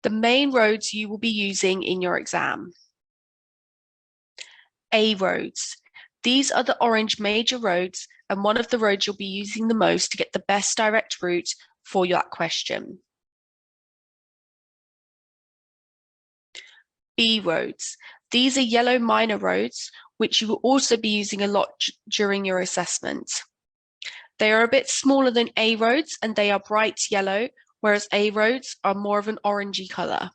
The main roads you will be using in your exam. A roads. These are the orange major roads and one of the roads you'll be using the most to get the best direct route for that question. B roads. These are yellow minor roads, which you will also be using a lot during your assessment. They are a bit smaller than A roads and they are bright yellow, whereas A roads are more of an orangey colour.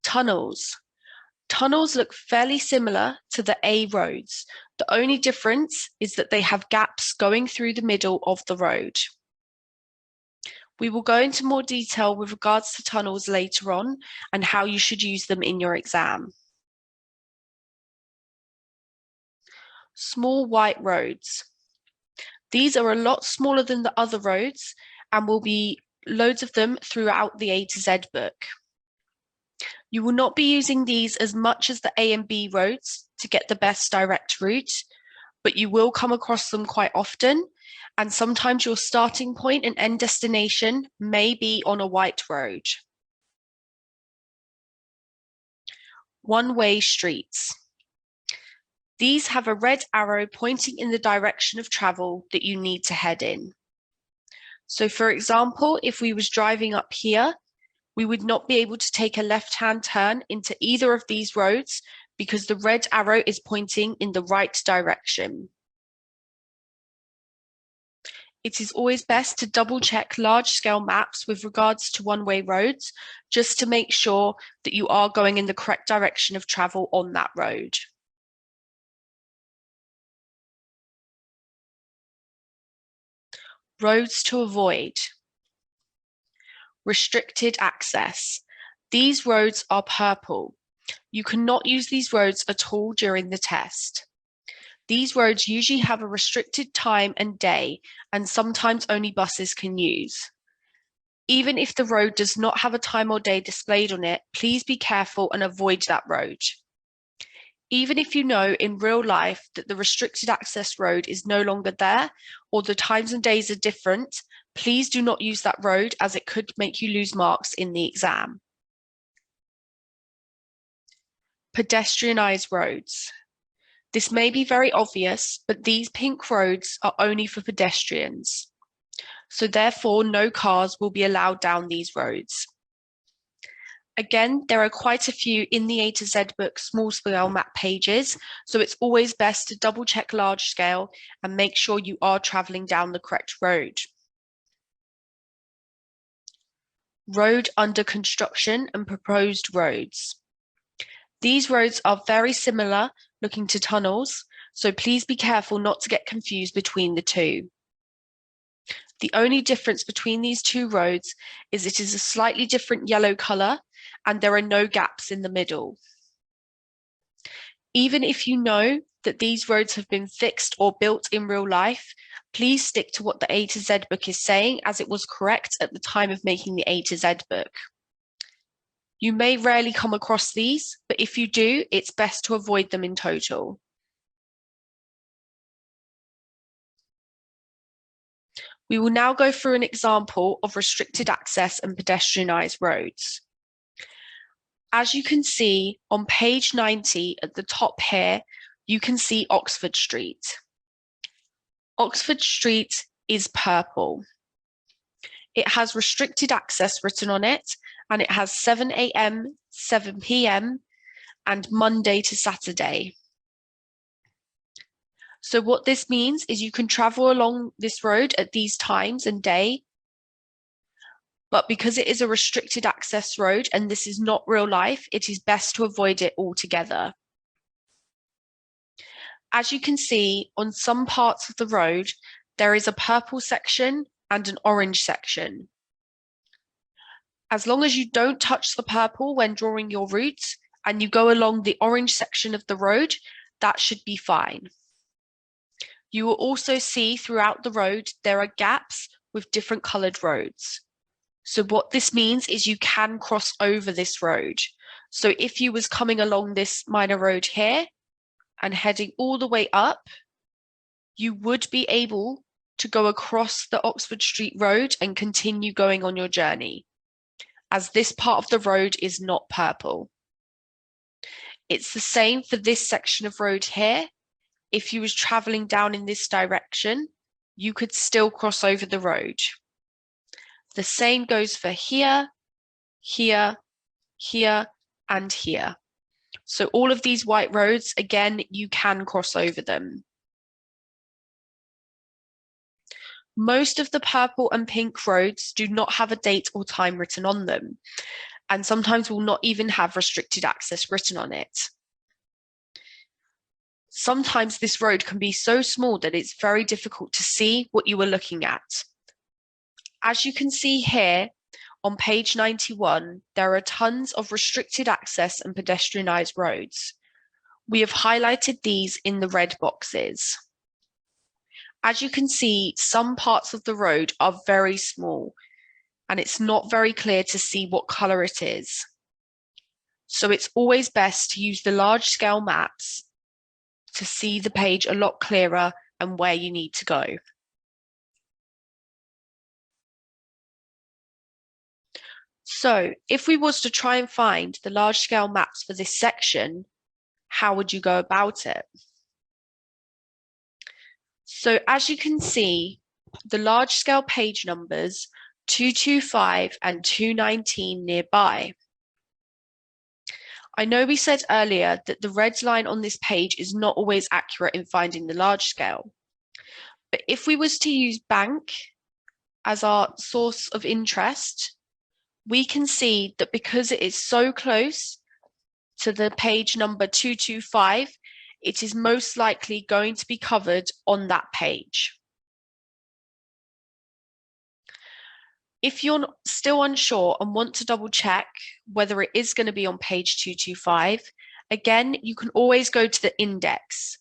Tunnels. Tunnels look fairly similar to the A roads. The only difference is that they have gaps going through the middle of the road. We will go into more detail with regards to tunnels later on and how you should use them in your exam. Small white roads. These are a lot smaller than the other roads and will be loads of them throughout the A to Z book. You will not be using these as much as the A and B roads to get the best direct route, but you will come across them quite often, and sometimes your starting point and end destination may be on a white road. One-way streets. These have a red arrow pointing in the direction of travel that you need to head in. So for example, if we was driving up here, we would not be able to take a left-hand turn into either of these roads because the red arrow is pointing in the right direction. It is always best to double-check large-scale maps with regards to one-way roads, just to make sure that you are going in the correct direction of travel on that road. Roads to avoid. Restricted access. These roads are purple. You cannot use these roads at all during the test. These roads usually have a restricted time and day, and sometimes only buses can use. Even if the road does not have a time or day displayed on it, please be careful and avoid that road. Even if you know in real life that the restricted access road is no longer there, or the times and days are different, please do not use that road as it could make you lose marks in the exam. Pedestrianised roads. This may be very obvious, but these pink roads are only for pedestrians. So therefore, no cars will be allowed down these roads. Again, there are quite a few in the A to Z book small scale map pages, so it's always best to double check large scale and make sure you are travelling down the correct road. Road under construction and proposed roads. These roads are very similar looking to tunnels, so please be careful not to get confused between the two. The only difference between these two roads is it is a slightly different yellow colour and there are no gaps in the middle. Even if you know that these roads have been fixed or built in real life, please stick to what the A to Z book is saying, as it was correct at the time of making the A to Z book. You may rarely come across these, but if you do, it's best to avoid them in total. We will now go through an example of restricted access and pedestrianised roads. As you can see on page 90 at the top here, you can see Oxford Street. Oxford Street is purple. It has restricted access written on it, and it has 7 AM, 7 PM, and Monday to Saturday. So what this means is you can travel along this road at these times and day, but because it is a restricted access road and this is not real life, it is best to avoid it altogether. As you can see, on some parts of the road, there is a purple section and an orange section. As long as you don't touch the purple when drawing your route and you go along the orange section of the road, that should be fine. You will also see throughout the road, there are gaps with different coloured roads. So what this means is you can cross over this road. So if you was coming along this minor road here and heading all the way up, you would be able to go across the Oxford Street Road and continue going on your journey, as this part of the road is not purple. It's the same for this section of road here. If you was traveling down in this direction, you could still cross over the road. The same goes for here, here, here, and here. So all of these white roads, again, you can cross over them. Most of the purple and pink roads do not have a date or time written on them, and sometimes will not even have restricted access written on it. Sometimes this road can be so small that it's very difficult to see what you are looking at. As you can see here on page 91, there are tons of restricted access and pedestrianised roads. We have highlighted these in the red boxes. As you can see, some parts of the road are very small, and it's not very clear to see what colour it is. So it's always best to use the large scale maps to see the page a lot clearer and where you need to go. So if we was to try and find the large scale maps for this section, how would you go about it? So as you can see, the large scale page numbers 225 and 219 nearby. I know we said earlier that the red line on this page is not always accurate in finding the large scale. But if we was to use bank as our source of interest, we can see that because it is so close to the page number 225, it is most likely going to be covered on that page. If you're still unsure and want to double check whether it is going to be on page 225, again, you can always go to the index.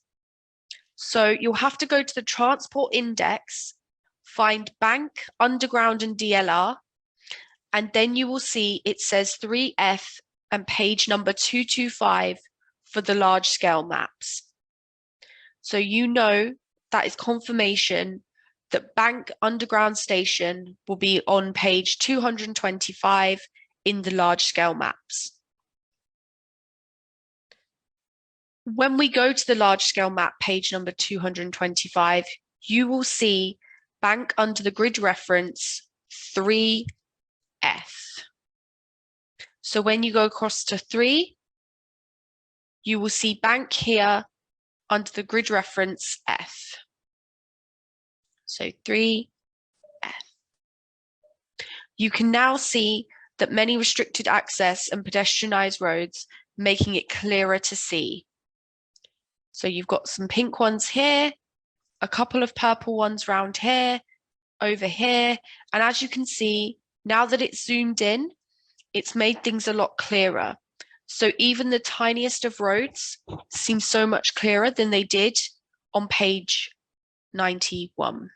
So you'll have to go to the transport index, find bank, underground and DLR, and then you will see it says 3F and page number 225 for the large scale maps. So you know that is confirmation that Bank Underground Station will be on page 225 in the large scale maps. When we go to the large scale map, page number 225, you will see Bank under the grid reference 3F. So when you go across to 3, you will see Bank here under the grid reference F. So 3F. You can now see that many restricted access and pedestrianised roads, making it clearer to see. So you've got some pink ones here, a couple of purple ones round here, over here. And as you can see, now that it's zoomed in, it's made things a lot clearer. So even the tiniest of roads seem so much clearer than they did on page 91.